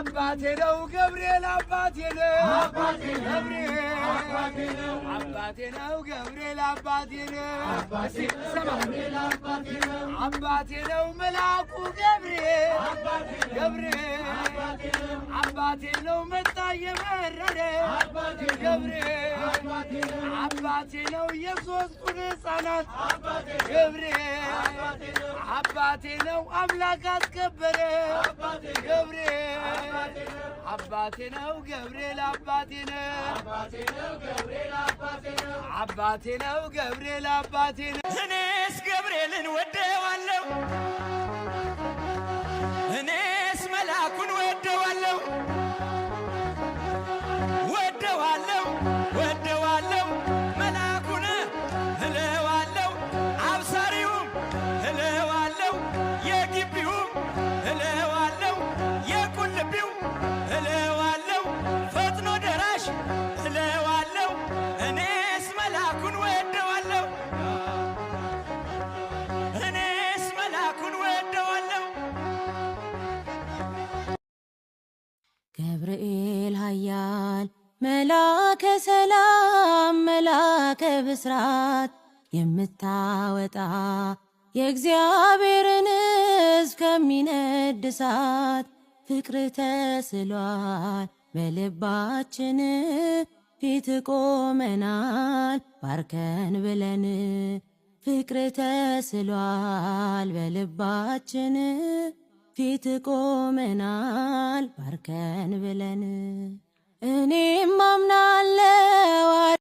አባቴ ነው ገብርኤል አባቴ ነው አባቴ ነው ገብርኤል አባቴ ነው አባቴ ነው መልአኩ ገብርኤል አባቴ ነው መጣ የመረረ ገብርኤል አባቴ ነው የሦስቱን ሕፃናት ገብርኤል አባቴ ነው አምላክ አስከበረ ገብርኤል አባቴ ነው ገብርኤል አባቴ ነው አባቴ ነው ገብርኤል አባቴ ነው። እኔስ ገብርኤልን ወደዋለሁ እኔስ መልአኩን ወደዋለሁ መልአኩን እለዋለሁ አብሳሪውም እለዋለሁ የግቢውም እለዋለሁ የቁልቢው እለዋለሁ ፈጥኖ ደራሽ እለዋለሁ እኔስ መልአኩን ወደዋለሁ እኔስ መልአኩን ወደዋለሁ። ገብርኤል ኃያል መላከ ሰላም መላከ ብስራት የምታወጣ የእግዚአብሔርን ሕዝብ ከሚነድ እሳት ፍቅር ተስሏል በልባችን ፊት ቆመናል ባርከን ብለን ፍቅር ተስሏል በልባችን ፊት ቆመናል ባርከን ብለን እኔም አምናለሁ